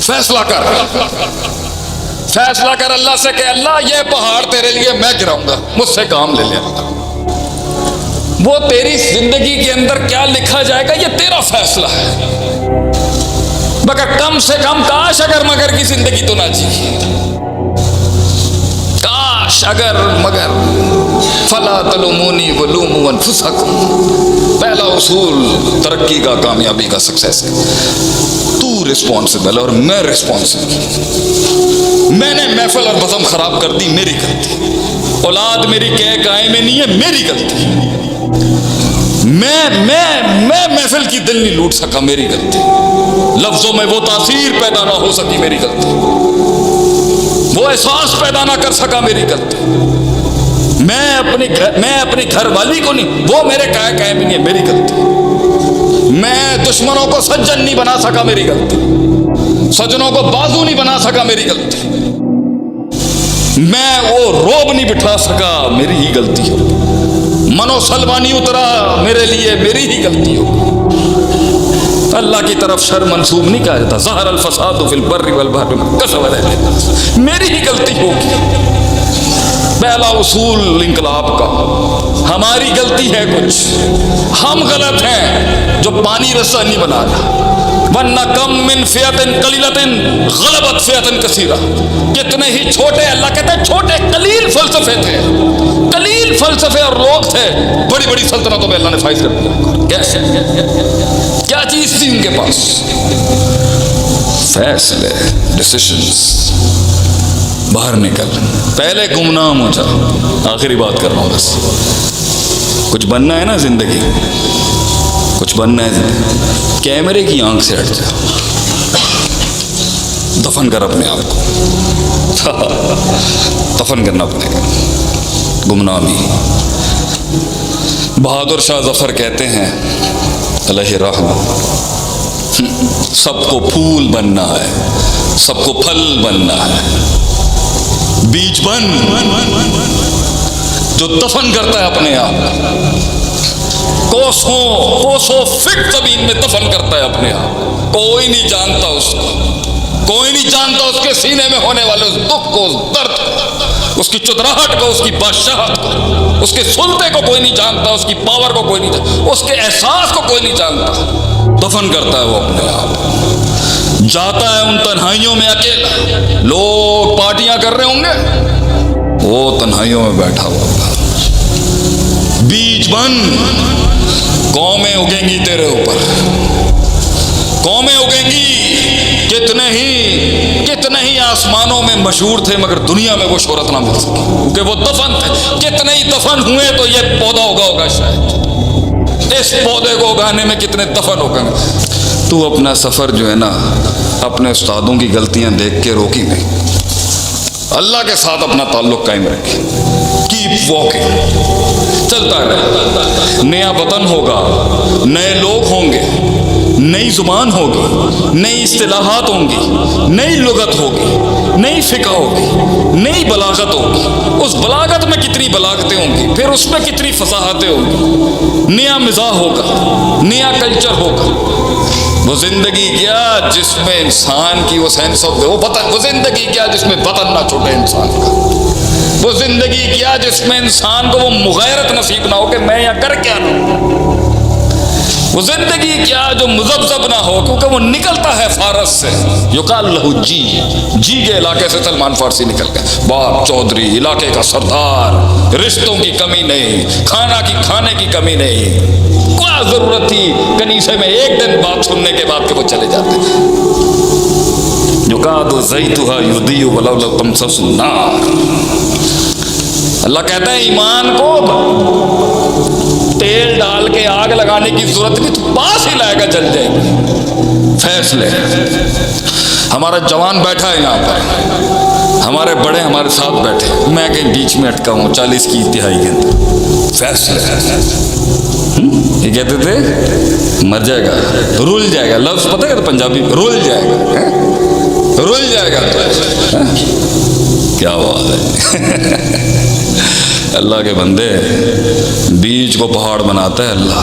فیصلہ کر، فیصلہ کر اللہ سے کہ اللہ یہ پہاڑ تیرے لیے میں گراؤں گا، مجھ سے کام لے لے اللہ۔ وہ تیری زندگی کے اندر کیا لکھا جائے گا یہ تیرا فیصلہ ہے، مگر کم سے کم کاش اگر مگر کی زندگی تو نہ جی، کاش اگر مگر۔ فلا تلومونی ولوموا انفسکم، پہلا اصول ترقی کا، کامیابی کا، سکسیس کا، تو رسپانسبل اور میں رسپانسبل۔ میں نے محفل اور بزم خراب کر دی، میری غلطی، اولاد میری کہہ گائے میں نہیں ہے، میری غلطی، میں محفل کی دل نہیں لوٹ سکا، میری غلطی، لفظوں میں وہ تاثیر پیدا نہ ہو سکی، میری غلطی، وہ احساس پیدا نہ کر سکا، میری غلطی، میں اپنی گھر والی کو نہیں، وہ میرے کہے میں نہیں ہے، میری غلطی، میں دشمنوں کو سجن نہیں بنا سکا، میری غلطی، سجنوں کو بازو نہیں بنا سکا، میری غلطی، میں وہ روب نہیں بٹھا سکا، میری ہی غلطی ہو، منو سلمانی اترا میرے لیے، میری ہی غلطی ہو۔ اللہ کی طرف شر منسوب نہیں کہا جاتا، ظہر الفساد فی البر والبحر بما کسبت ایدی الناس، میری ہی غلطی ہوگی۔ پہلا اصول انقلاب کا، ہماری غلطی ہے کچھ، ہم غلط ہیں جو پانی رسا نہیں بنا رہا۔ ورنہ کم من فئۃ قلیلۃ غلبت فئۃ کثیرہ، کتنے ہی چھوٹے، اللہ کہتے ہیں چھوٹے قلیل فلسفے تھے، قلیل فلسفے اور لوگ تھے، بڑی بڑی سلطنتوں میں اللہ نے فائز کر دیا۔ کیسے؟ کیا چیز تھی ان کے پاس؟ فیصلے، ڈیسیشنز۔ باہر نکل، پہلے گمنام ہو جا، آخری بات کر رہا ہوں بس، کچھ بننا ہے نا زندگی، کچھ بننا ہے زندگی، کیمرے کی آنکھ سے ہٹ جا، دفن کر اپنے آپ کو، دفن کرنا پڑے گا گمنامی۔ بہادر شاہ ظفر کہتے ہیں علیہ رحمہ، سب کو پھول بننا ہے، سب کو پھل بننا ہے، بیج بن جو دفن کرتا ہے اپنے آپ، کوسوں فٹ زمین میں دفن کرتا ہے اپنے آپ، کوئی نہیں جانتا اس کو، کوئی نہیں جانتا اس کے سینے میں ہونے والے اس دکھ کو، اس درد کو، اس کی چدراہٹ کو، اس کی بادشاہت کو، اس کے سلطے کو کوئی نہیں جانتا، اس کی پاور کو کوئی نہیں جانتا، اس کے احساس کو کوئی نہیں جانتا، دفن کرتا ہے وہ اپنے آپ، جاتا ہے ان تنہائیوں میں اکیلا، لوگ پارٹیاں کر رہے ہوں گے، وہ تنہائیوں میں بیٹھا ہوا ہوگا۔ بیج بن، قومیں اگیں گی تیرے اوپر، قومیں اگیں گی، کتنے ہی آسمانوں میں مشہور تھے مگر دنیا میں وہ شہرت نہ مل سکی، کیونکہ وہ دفن تھے، کتنے ہی دفن ہوئے تو یہ پودا اگا ہوگا، شاید اس پودے کو اگانے میں کتنے دفن ہو گئے۔ تو اپنا سفر جو ہے نا، اپنے استادوں کی غلطیاں دیکھ کے روکی نہیں، اللہ کے ساتھ اپنا تعلق قائم رکھے، کیپ واکنگ، چلتا رہے، نیا وطن ہوگا، نئے لوگ ہوں گے، نئی زبان ہوگی، نئی اصطلاحات ہوں گی، نئی لغت ہوگی، نئی فقہ ہوگی، نئی بلاغت ہوگی، اس بلاغت میں کتنی بلاغتیں ہوں گی، پھر اس میں کتنی فصاحتیں ہوں گی، نیا مزاح ہوگا، نیا کلچر ہوگا۔ وہ زندگی کیا جس میں انسان کی وہ سینس آف وہ زندگی کیا جس میں وطن نہ چھوٹے انسان کا، وہ زندگی کیا جس میں انسان کو وہ مغیرت نصیب نہ ہو کہ میں یہاں کر کیا نہ، وہ زندگی کیا جو مذبذب نہ ہو، کیونکہ وہ نکلتا ہے فارس سے، یقال لہو جی کے علاقے سے سلمان فارسی نکل گئے، باپ چودھری، علاقے کا سردار، رشتوں کی کمی نہیں، کھانے کی کمی نہیں، کیا ضرورت تھی کنیسے میں ایک دن بات سننے کے بعد کہ وہ چلے جاتے تھے۔ یقاد زیتھا یضیء ولو لم تمسس النار، اللہ کہتا ہے ایمان کو تیل ڈال کے آگ لگانے کی ضرورت نہیں، تو پاس ہی لائے گا جل جائے گا۔ فیصلے، ہمارا جوان بیٹھا ہے یہاں پر، ہمارے بڑے ہمارے ساتھ بیٹھے، میں کہیں بیچ میں اٹکا ہوں 40 کی انتہائی کے اندر۔ فیصلے، یہ کہتے تھے مر جائے گا، رول جائے گا، لفظ پتہ ہے پنجابی، رول جائے گا، رول جائے گا، کیا بات ہے۔ اللہ کے بندے، بیج کو پہاڑ بناتا ہے اللہ،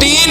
3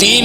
3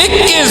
21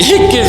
21